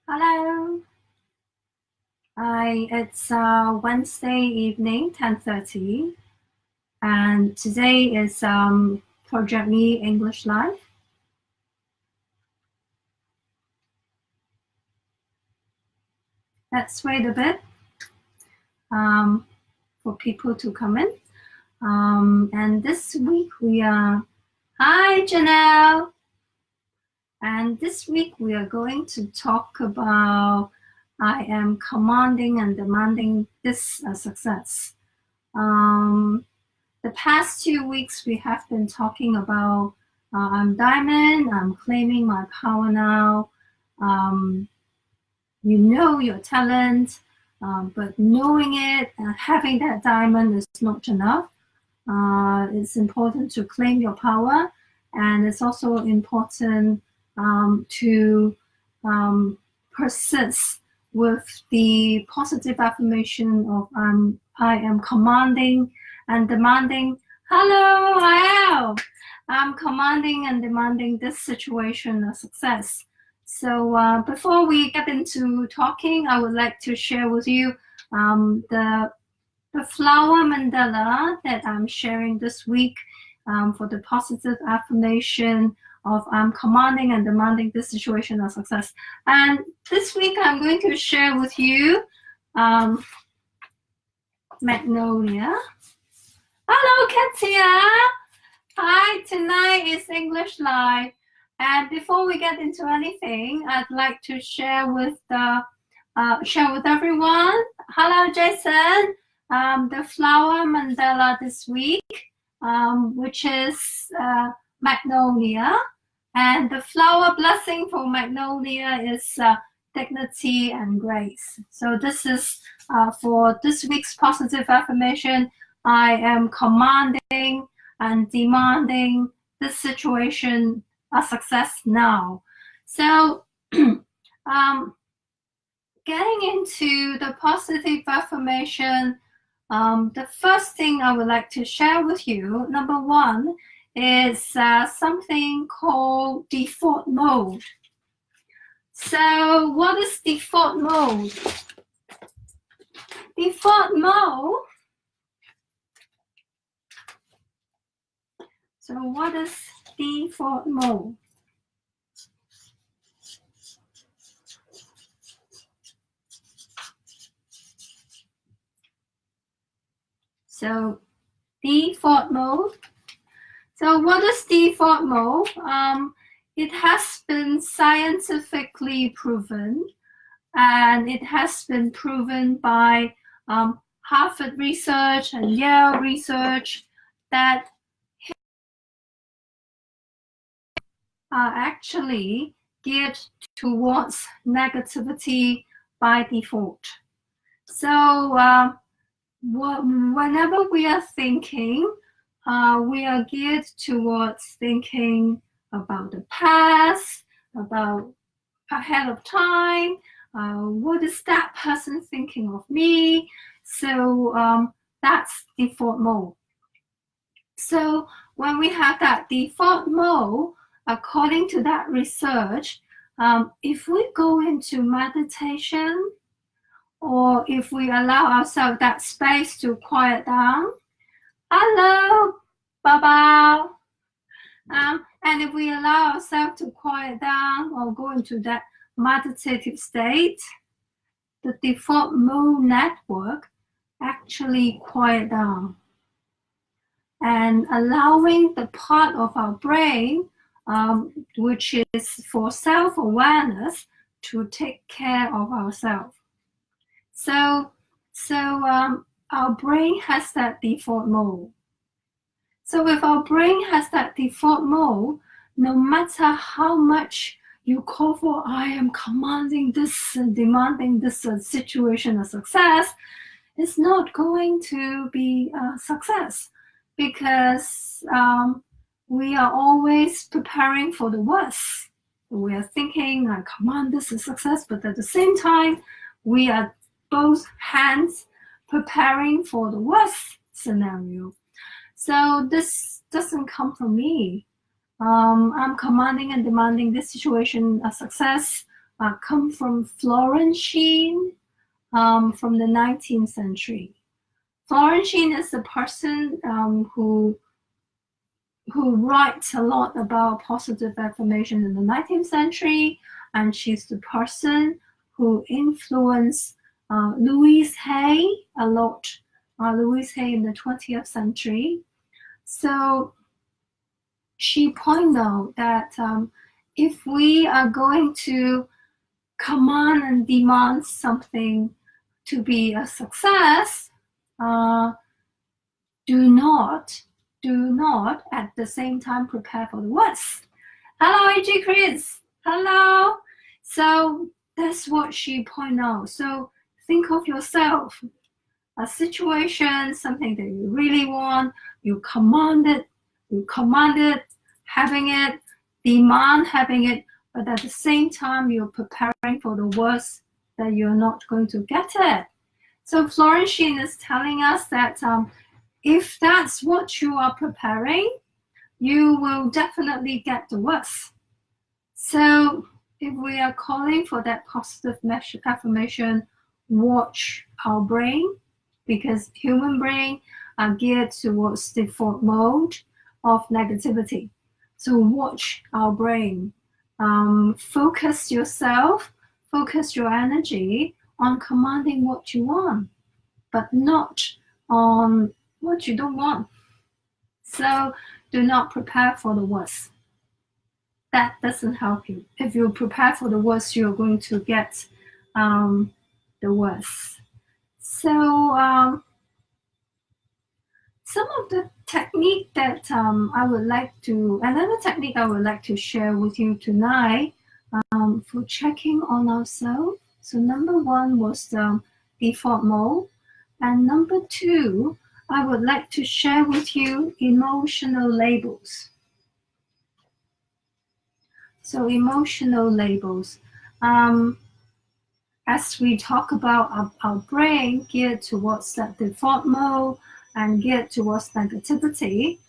Hello. It's Wednesday evening, 10:30, and today is Project Me English Live. Let's wait a bit for people to come in. And this week we are, hi Janelle. And this week we are going to talk about I am commanding and demanding this success. The past 2 weeks we have been talking about I'm diamond, I'm claiming my power now. You know your talent, but knowing it and having that diamond is not enough. It's important to claim your power, and it's also important to persist with the positive affirmation of I am commanding and demanding. Hello, I'm commanding and demanding this situation a success. So before we get into talking, I would like to share with you the flower mandala that I'm sharing this week for the positive affirmation of I'm commanding and demanding this situation a success. And this week I'm going to share with you Magnolia. Hello, Katia. Hi, tonight is English Live. And before we get into anything, I'd like to share with everyone. Hello, Jason. The flower mandala this week, which is Magnolia. And the flower blessing for Magnolia is dignity and grace. So this is for this week's positive affirmation. I am commanding and demanding this situation a success now. So getting into the positive affirmation, the first thing I would like to share with you, number one, is something called default mode. So what is default mode? Default mode. So what is default mode? So default mode. So what is default mode? It has been scientifically proven, and it has been proven by Harvard research and Yale research that are actually geared towards negativity by default. So whenever we are thinking, we are geared towards thinking about the past, about ahead of time. What is that person thinking of me? So that's default mode. So when we have that default mode, according to that research, if we go into meditation, or if we allow ourselves that space to quiet down, hello, Baba. And if we allow ourselves to quiet down or go into that meditative state, the default mode network actually quiet down, and allowing the part of our brain, which is for self-awareness, to take care of ourselves. So our brain has that default mode. So if our brain has that default mode, no matter how much you call for, I am commanding this and demanding this situation a success, it's not going to be a success, because we are always preparing for the worst. We are thinking, I command this a success, but at the same time, we are both hands preparing for the worst scenario. So this doesn't come from me. I'm commanding and demanding this situation a success come from Florentine from the 19th century. Florentine is a person who writes a lot about positive affirmation in the 19th century, and she's the person who influenced Louise Hay a lot. Louise Hay in the 20th century. So she pointed out that if we are going to command and demand something to be a success, do not at the same time prepare for the worst. Hello, AG Chris. Hello. So that's what she pointed out. So think of yourself, a situation, something that you really want, you command it, having it, demand having it, but at the same time, you're preparing for the worst, that you're not going to get it. So Florentine is telling us that if that's what you are preparing, you will definitely get the worst. So if we are calling for that positive affirmation, watch our brain, because human brain are geared towards default mode of negativity. So watch our brain. Focus yourself, focus your energy on commanding what you want, but not on what you don't want. So do not prepare for the worst. That doesn't help you. If you prepare for the worst, you're going to get the worst. So some of the technique that another technique I would like to share with you tonight for checking on ourselves. So number one was the default mode, and number two, I would like to share with you emotional labels. So emotional labels. As we talk about our brain geared towards that default mode and geared towards negativity,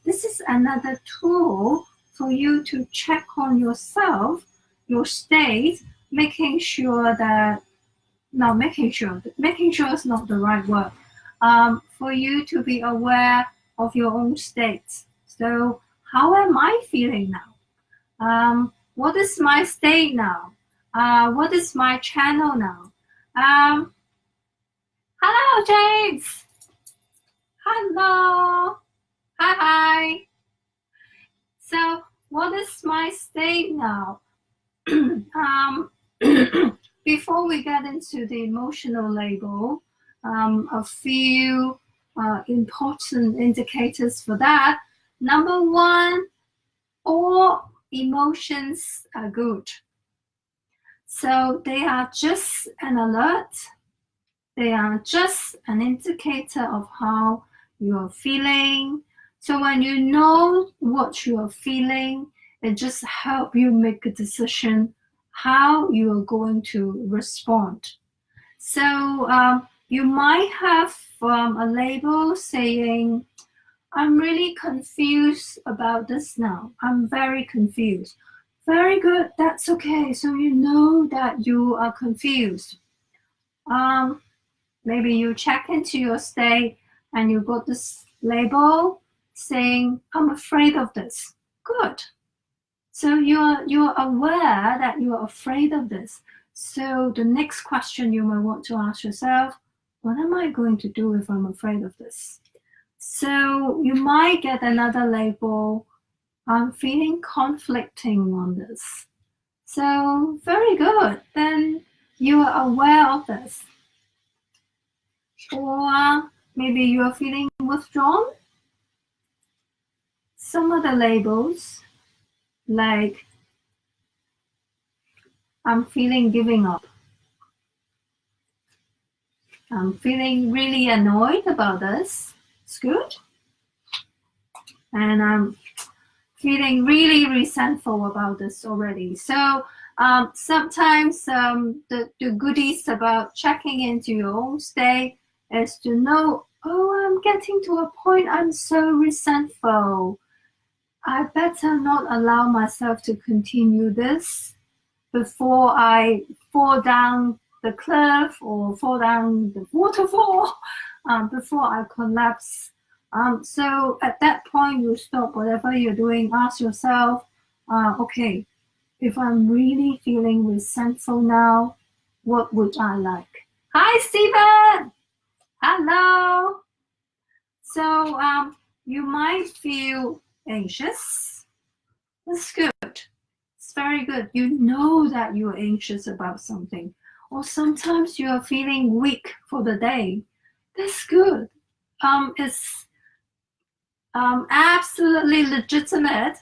this is another tool for you to check on yourself, your state, making sure is not the right word. For you to be aware of your own state. So how am I feeling now? What is my state now? What is my channel now? Hello, James. Hello. Hi. So what is my state now? Before we get into the emotional label, a few important indicators for that. Number one, all emotions are good. So they are just an alert. They are just an indicator of how you are feeling. So when you know what you are feeling, it just helps you make a decision how you are going to respond. So you might have a label saying, I'm really confused about this now. I'm very confused. Very good, that's okay. So you know that you are confused. Maybe you check into your state and you got this label saying, I'm afraid of this. Good. So you're aware that you are afraid of this. So the next question you might want to ask yourself, what am I going to do if I'm afraid of this? So you might get another label, I'm feeling conflicting on this. So very good. Then you are aware of this. Or maybe you are feeling withdrawn. Some of the labels, like I'm feeling giving up. I'm feeling really annoyed about this. It's good. And I'm feeling really resentful about this already. So sometimes the goodies about checking into your own state is to know, oh, I'm getting to a point I'm so resentful. I better not allow myself to continue this. before I fall down the cliff or fall down the waterfall, before I collapse. So at that point, you stop whatever you're doing, ask yourself, okay, if I'm really feeling resentful now, what would I like? Hi, Stephen! Hello! So you might feel anxious. That's good. It's very good. You know that you're anxious about something. Or sometimes you're feeling weak for the day. That's good. It's absolutely legitimate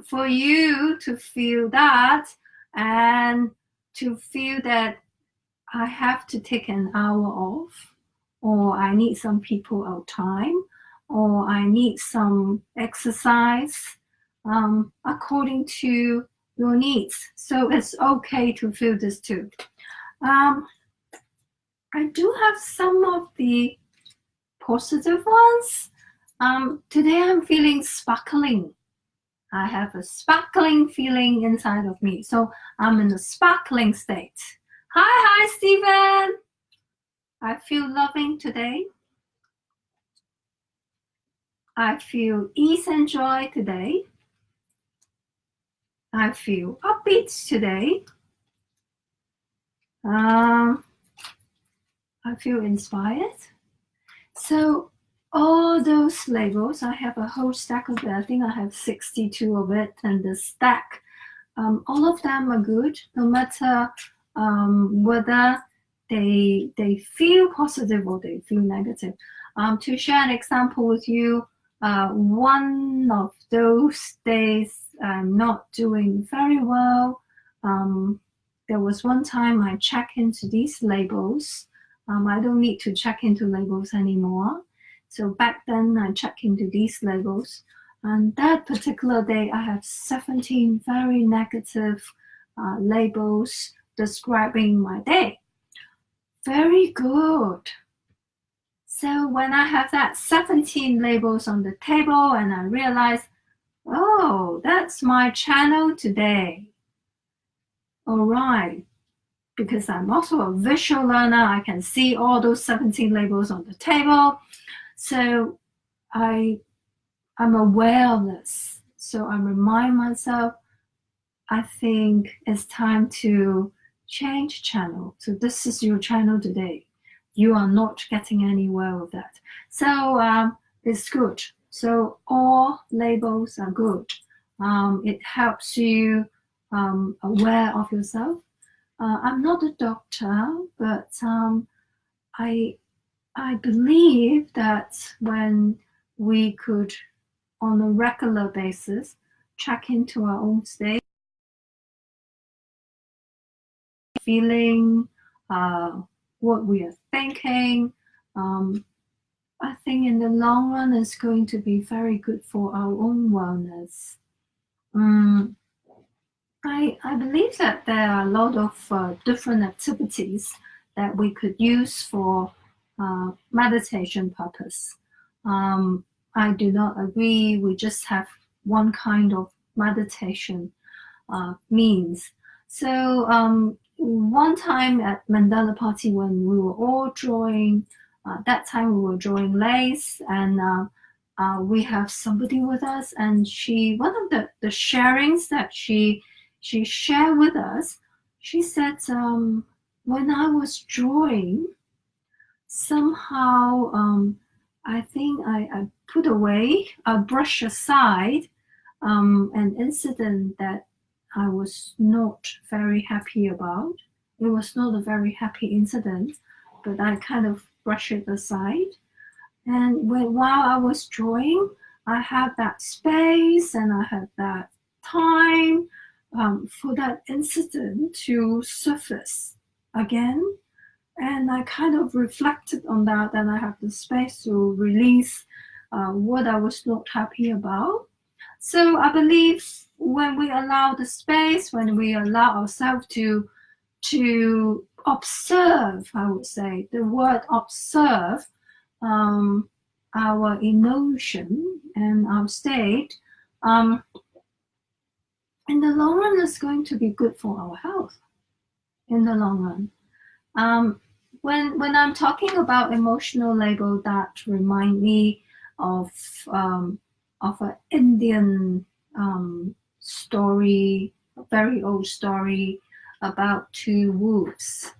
for you to feel that and to feel that I have to take an hour off, or I need some people out time, or I need some exercise according to your needs. So it's okay to feel this too. I do have some of the positive ones. Today I'm feeling sparkling. I have a sparkling feeling inside of me. So I'm in a sparkling state. Hi, Stephen. I feel loving today. I feel ease and joy today. I feel upbeat today. I feel inspired. So all those labels, I have a whole stack of it. I think I have 62 of it, and the stack, all of them are good, no matter whether they feel positive or they feel negative. To share an example with you, one of those days I'm not doing very well. There was one time I check into these labels. I don't need to check into labels anymore. So back then I check into these labels. And that particular day I have 17 very negative labels describing my day. Very good. So when I have that 17 labels on the table and I realize, oh, that's my channel today. All right. Because I'm also a visual learner, I can see all those 17 labels on the table. So I'm aware of this. So I remind myself, I think it's time to change channel. So this is your channel today. You are not getting anywhere with that. So it's good. So all labels are good. It helps you aware of yourself. I'm not a doctor, but I believe that when we could, on a regular basis, check into our own state, feeling, what we are thinking, I think in the long run it's going to be very good for our own wellness. I believe that there are a lot of different activities that we could use for meditation purpose. I do not agree we just have one kind of meditation means. So one time at Mandala party when we were all drawing, that time we were drawing lace, and we have somebody with us, and one of the sharings that she shared with us, she said, when I was drawing, somehow I think I put away, brush aside an incident that I was not very happy about. It was not a very happy incident, but I kind of brushed it aside. And while I was drawing, I had that space and I had that time for that incident to surface again. And I kind of reflected on that, and I have the space to release what I was not happy about. So I believe when we allow the space, when we allow ourselves to observe, I would say, the word observe, our emotion and our state, in the long run, it's going to be good for our health in the long run. When I'm talking about emotional label, that remind me of an Indian story, a very old story about two wolves.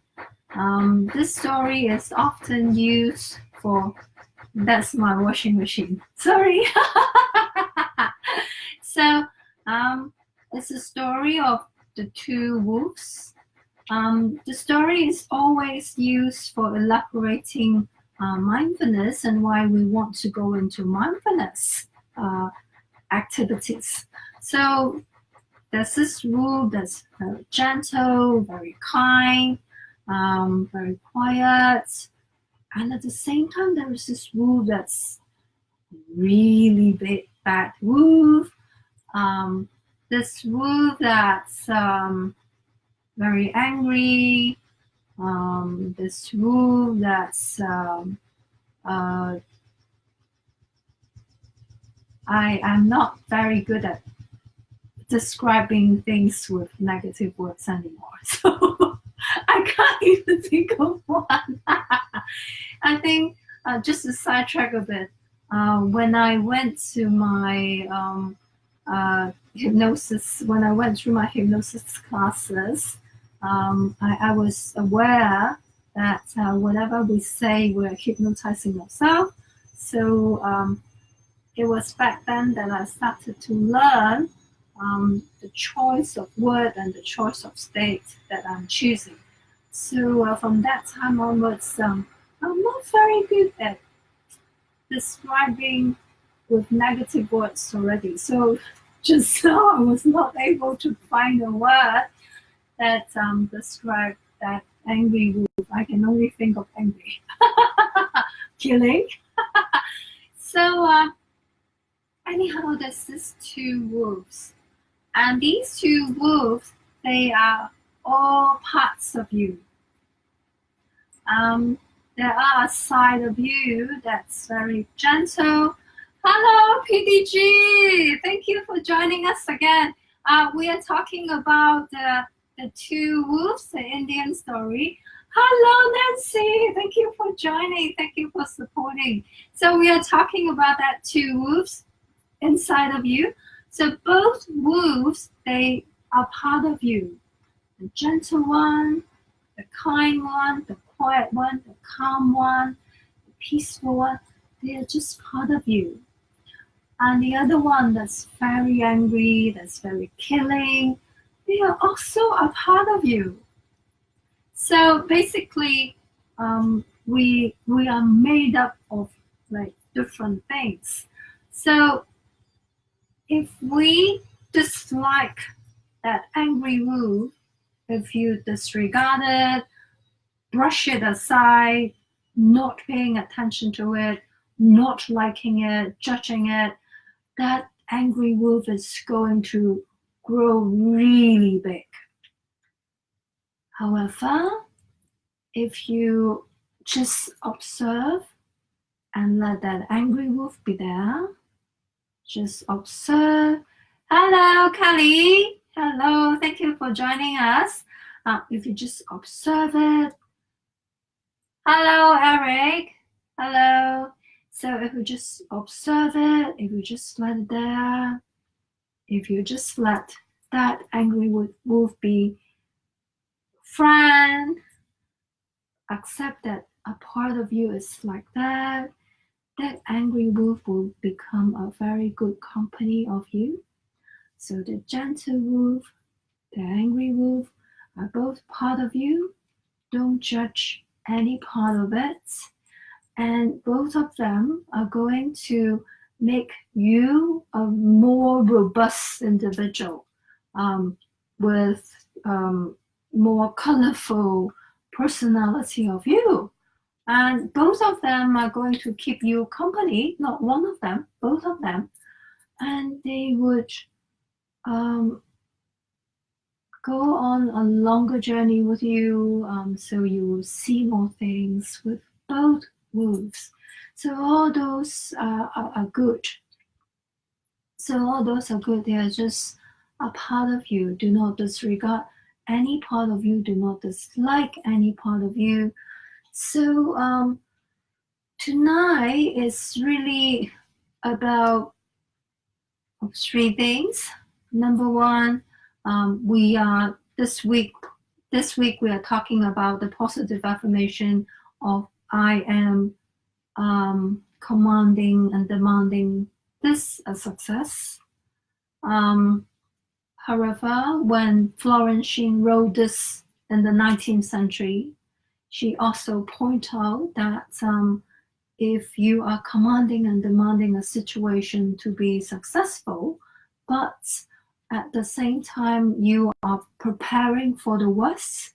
This story is often used for, that's my washing machine, sorry. So it's a story of the two wolves. The story is always used for elaborating mindfulness and why we want to go into mindfulness activities. So there's this wolf that's very gentle, very kind, very quiet. And at the same time, there is this wolf that's really big, bad wolf. This wolf that's very angry. This wolf that's I am not very good at describing things with negative words anymore, so I can't even think of one. I think just to sidetrack a bit, when I went to my hypnosis, when I went through my hypnosis classes, I was aware that whatever we say, we're hypnotizing ourselves. So it was back then that I started to learn the choice of word and the choice of state that I'm choosing. So from that time onwards, I'm not very good at describing with negative words already. So just now I was not able to find a word that describe that angry wolf. I can only think of angry. Killing. So anyhow, there's these two wolves. And these two wolves, they are all parts of you. There are a side of you that's very gentle. Hello, PDG. Thank you for joining us again. We are talking about the two wolves, the Indian story. Hello, Nancy. Thank you for joining. Thank you for supporting. So we are talking about that two wolves inside of you. So both wolves, they are part of you. The gentle one, the kind one, the quiet one, the calm one, the peaceful one, they are just part of you. And the other one that's very angry, that's very killing, they are also a part of you. So basically, we are made up of like different things. So if we dislike that angry wolf, if you disregard it, brush it aside, not paying attention to it, not liking it, judging it, that angry wolf is going to grow really big. However, if you just observe and let that angry wolf be there, just observe. Hello, Kelly. Hello, thank you for joining us. If you just observe it. Hello, Eric. Hello. So if you just observe it, if you just let it there, if you just let that angry wolf be friend, accept that a part of you is like that, that angry wolf will become a very good company of you. So the gentle wolf, the angry wolf are both part of you. Don't judge any part of it. And both of them are going to make you a more robust individual with more colorful personality of you. And both of them are going to keep you company, not one of them, both of them. And they would go on a longer journey with you, so you will see more things with both wolves. So all those are good. So all those are good. They are just a part of you. Do not disregard any part of you. Do not dislike any part of you. So tonight is really about 3 things. Number one, we are this week we are talking about the positive affirmation of I am commanding and demanding this a success. However, when Florence Sheen wrote this in the 19th century, she also pointed out that if you are commanding and demanding a situation to be successful, but at the same time you are preparing for the worst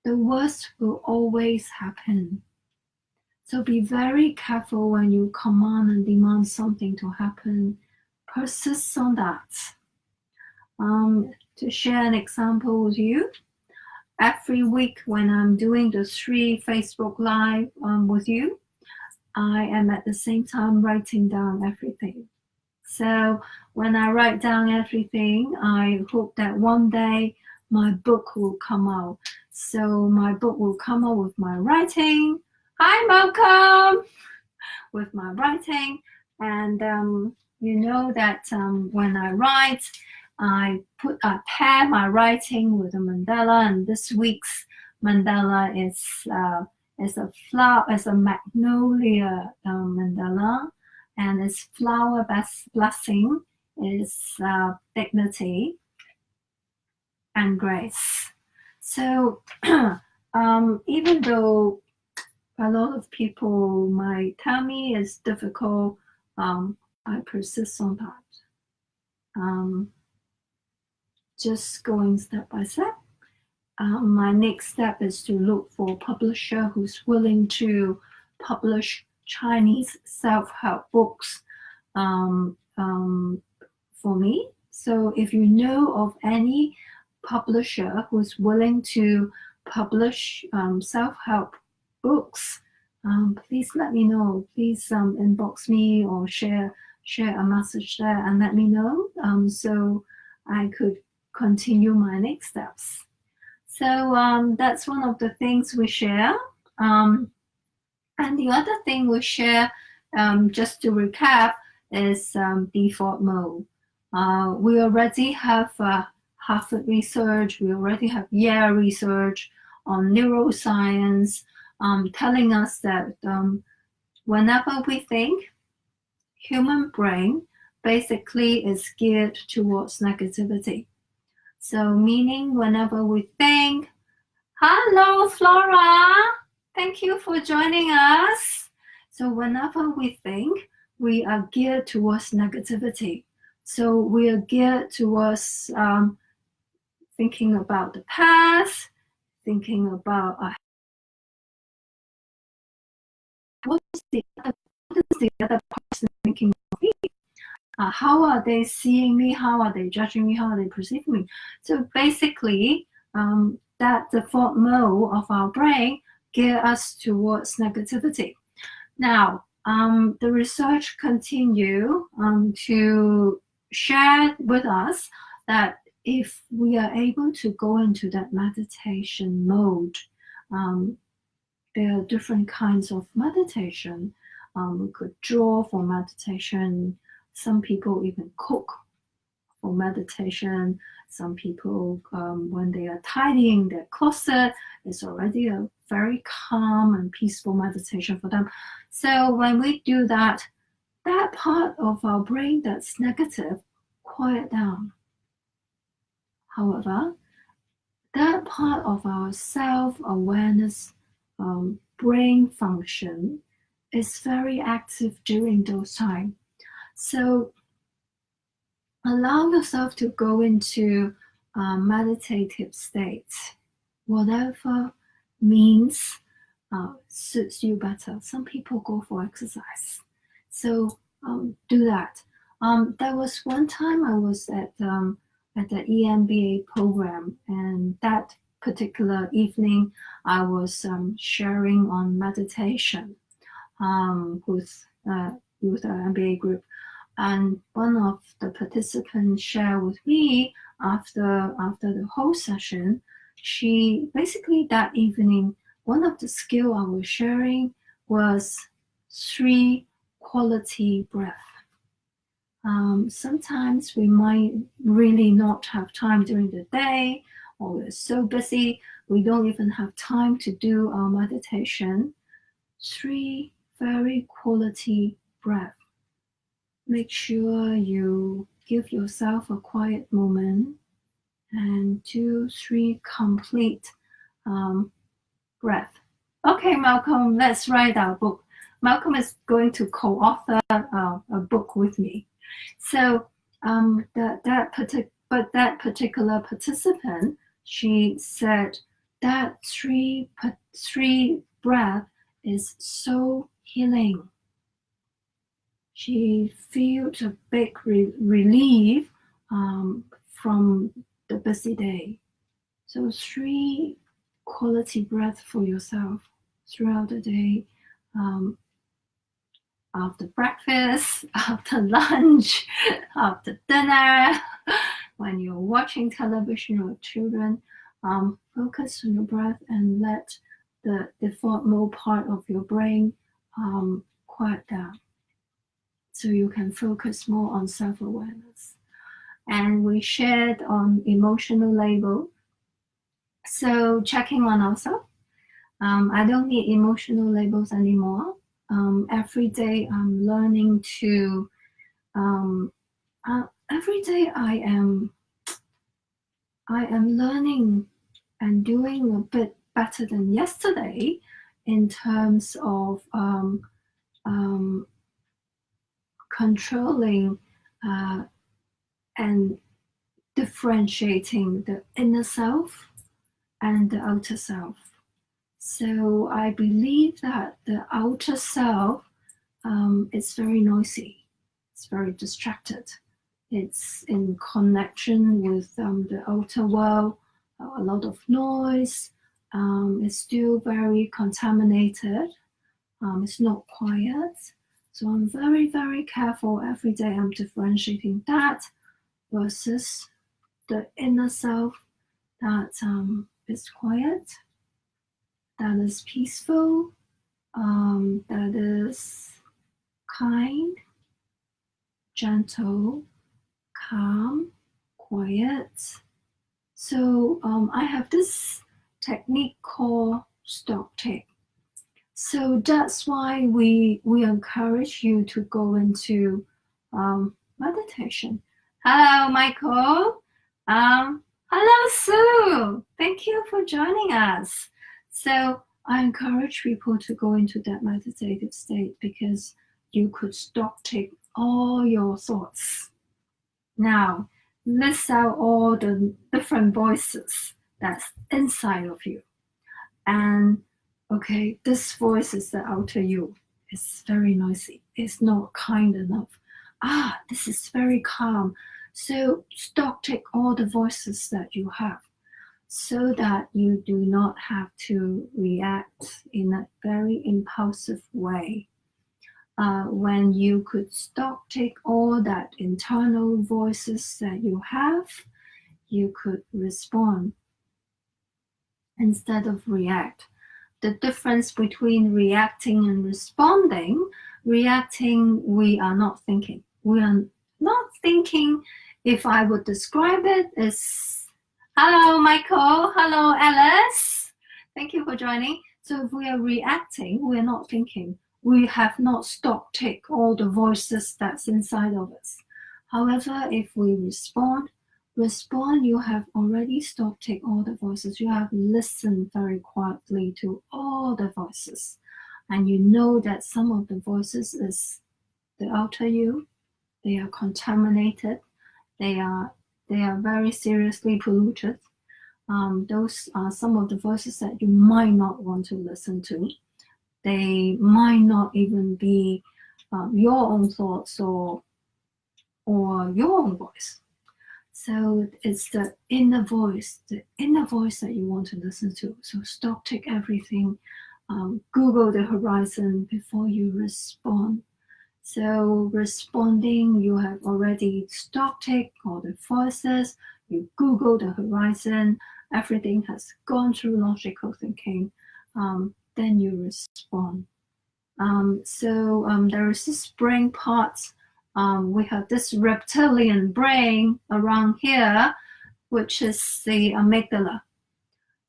will always happen. So be very careful when you command and demand something to happen. Persist on that. To share an example with you, every week when I'm doing the 3 Facebook Live with you, I am at the same time writing down everything. So when I write down everything, I hope that one day my book will come out. So my book will come out with my writing. Hi, Malcolm! With my writing. And you know that when I write, I pair my writing with a mandala. And this week's mandala is a flower, is a magnolia mandala, and its flower blessing is dignity and grace. So even though a lot of people might tell me it's difficult, I persist on that. Just going step by step. My next step is to look for a publisher who's willing to publish Chinese self-help books for me. So if you know of any publisher who's willing to publish self-help books, please let me know. Please inbox me or share a message there and let me know so I could continue my next steps. So that's one of the things we share. And the other thing we share, just to recap, is default mode. We already have Harvard research, we already have Yale research on neuroscience telling us that whenever we think, human brain basically is geared towards negativity. So meaning whenever we think, hello, Flora, thank you for joining us. So whenever we think, we are geared towards negativity. So we are geared towards thinking about the past, thinking about what is the other person thinking of me? How are they seeing me? How are they judging me? How are they perceiving me? So basically, that default mode of our brain gears us towards negativity. Now, the research continue to share with us that if we are able to go into that meditation mode, there are different kinds of meditation. We could draw for meditation. Some people even cook for meditation. Some people, when they are tidying their closet, it's already a very calm and peaceful meditation for them. So when we do that, that part of our brain that's negative, quiet down. However, that part of our self-awareness brain function is very active during those times. So allow yourself to go into meditative state, whatever means suits you better. Some people go for exercise, so do that. There was one time I was at the EMBA program, and that particular evening I was sharing on meditation with the MBA group. And one of the participants shared with me after the whole session, she basically that evening, one of the skill I was sharing was 3 quality breath. Sometimes we might really not have time during the day, or we're so busy, we don't even have time to do our meditation. 3 very quality breath. Make sure you give yourself a quiet moment and 2, 3 complete breath. Okay, Malcolm, let's write our book. Malcolm is going to co-author a book with me. So that particular participant, she said that 3 breath is so healing. She felt a big relief from the busy day. So 3 quality breath for yourself throughout the day, after breakfast, after lunch, after dinner, when you're watching television with children, focus on your breath and let the default mode part of your brain quiet down, so you can focus more on self-awareness. And we shared on emotional label. So checking on ourselves. I don't need emotional labels anymore. Every day I'm learning to, every day I am learning and doing a bit better than yesterday in terms of controlling and differentiating the inner self and the outer self. So I believe that the outer self is very noisy, it's very distracted, it's in connection with the outer world, a lot of noise, it's still very contaminated, it's not quiet. So I'm very, very careful every day. I'm differentiating that versus the inner self that is quiet, that is peaceful, that is kind, gentle, calm, quiet. So I have this technique called stock take. So that's why we encourage you to go into meditation. Hello, Michael. Hello, Sue. Thank you for joining us. So I encourage people to go into that meditative state because you could stock take all your thoughts. Now, list out all the different voices that's inside of you. And okay, this voice is the outer you. It's very noisy. It's not kind enough. This is very calm. So stock take all the voices that you have so that you do not have to react in a very impulsive way. When you could stock take all that internal voices that you have, you could respond instead of react. The difference between reacting and responding, reacting, we are not thinking. We are not thinking. If I would describe it as, hello, Michael. Hello, Alice. Thank you for joining. So if we are reacting, we are not thinking. We have not stock take all the voices that's inside of us. However, if we respond, you have already stopped take all the voices. You have listened very quietly to all the voices. And you know that some of the voices is the outer you. They are contaminated. They are very seriously polluted. Those are some of the voices that you might not want to listen to. They might not even be your own thoughts or your own voice. So it's the inner voice that you want to listen to. So stop, take everything, Google the horizon before you respond. So responding, you have already stopped it, all the voices, you Google the horizon, everything has gone through logical thinking, then you respond. There is this brain part. We have this reptilian brain around here, which is the amygdala.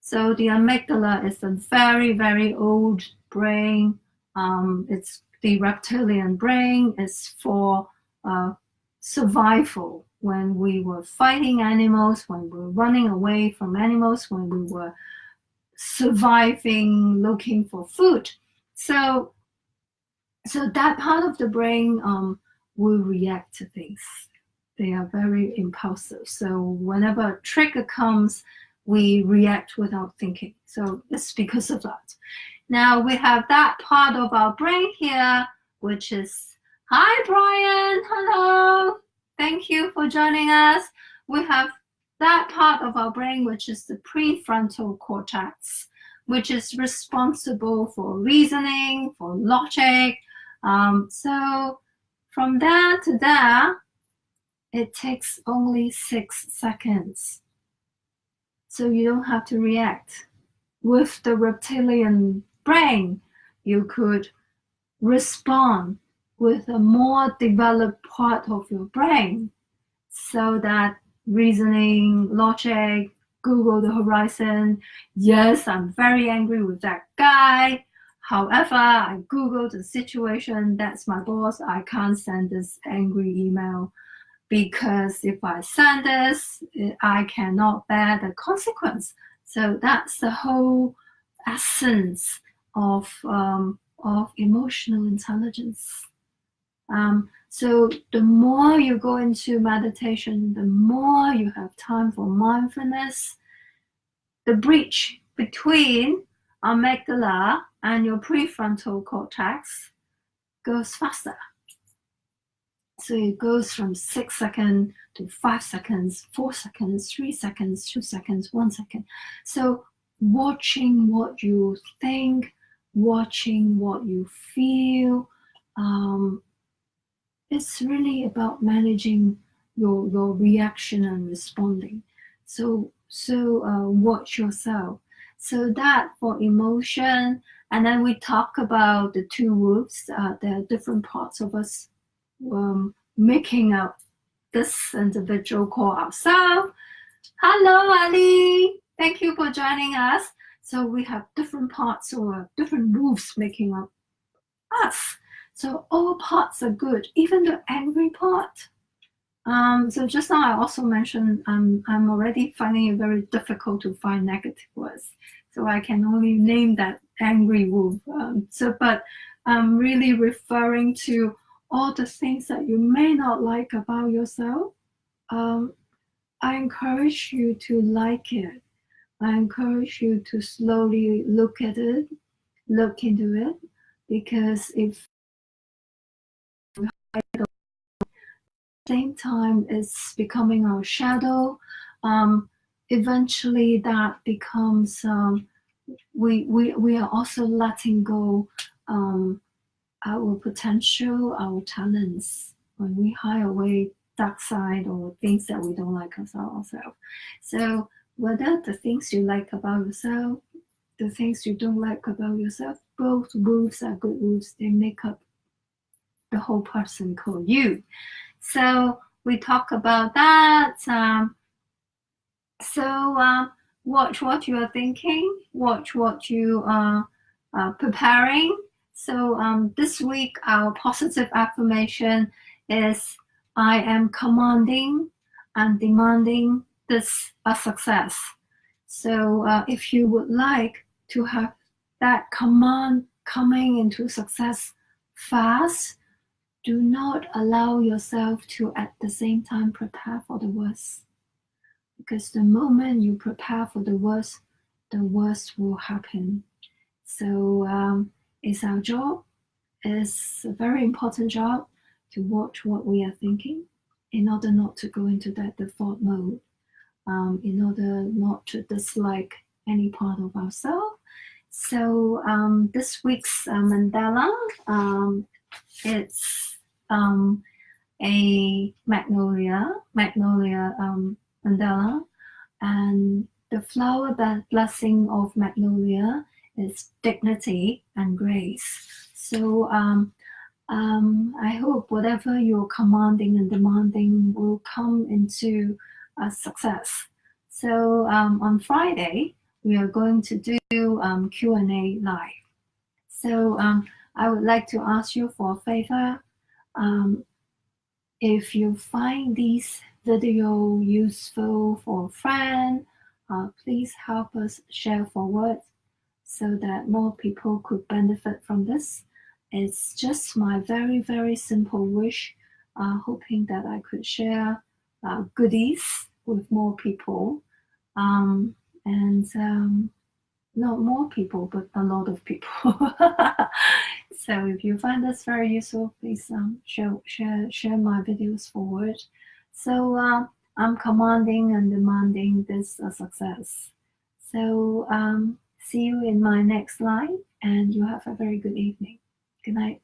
So the amygdala is a very, very old brain. It's the reptilian brain is for survival. When we were fighting animals, when we were running away from animals, when we were surviving, looking for food. So that part of the brain will react to things. They are very impulsive. So whenever a trigger comes, we react without thinking. So it's because of that. Now we have that part of our brain here, which is, hi Brian, hello. Thank you for joining us. We have that part of our brain, which is the prefrontal cortex, which is responsible for reasoning, for logic. So from there to there, it takes only 6 seconds. So you don't have to react. With the reptilian brain, you could respond with a more developed part of your brain, so that reasoning, logic, Google the horizon. Yes, I'm very angry with that guy. However, I Googled the situation. That's my boss. I can't send this angry email, because if I send this, I cannot bear the consequence. So that's the whole essence of emotional intelligence. So the more you go into meditation, the more you have time for mindfulness, the bridge between amygdala and your prefrontal cortex goes faster. So it goes from 6 seconds to 5 seconds, 4 seconds, 3 seconds, 2 seconds, 1 second. So watching what you think, watching what you feel, it's really about managing your reaction and responding. So watch yourself. So that for emotion, and then we talk about the two wolves. There are different parts of us making up this individual called ourselves. Hello, Ali. Thank you for joining us. So we have different parts or different wolves making up us. So all parts are good, even the angry part. So just now I also mentioned I'm already finding it very difficult to find negative words. So I can only name that angry wolf. But I'm really referring to all the things that you may not like about yourself. I encourage you to like it. I encourage you to slowly look at it, look into it, because if at the same time it's becoming our shadow, eventually that becomes we are also letting go our potential, our talents, when we hide away dark side or things that we don't like about ourselves. So whether the things you like about yourself, the things you don't like about yourself, both wolves are good wolves. They make up the whole person called you. So we talk about that. Watch what you are thinking, watch what you are preparing. So this week, our positive affirmation is, I am commanding and demanding this a success. So if you would like to have that command coming into success fast, do not allow yourself to at the same time prepare for the worst. Because the moment you prepare for the worst will happen. So it's our job. It's a very important job to watch what we are thinking in order not to go into that default mode, in order not to dislike any part of ourselves. So this week's mandala, it's a magnolia mandala, and the flower blessing of magnolia is dignity and grace. So I hope whatever you're commanding and demanding will come into success. So on Friday, we are going to do Q&A live. So I would like to ask you for a favor. If you find this video useful for a friend, please help us share forward so that more people could benefit from this. It's just my very, very simple wish, hoping that I could share goodies with more people. Not more people, but a lot of people. So if you find this very useful, please share my videos forward. So I'm commanding and demanding this success. So see you in my next live, and you have a very good evening. Good night.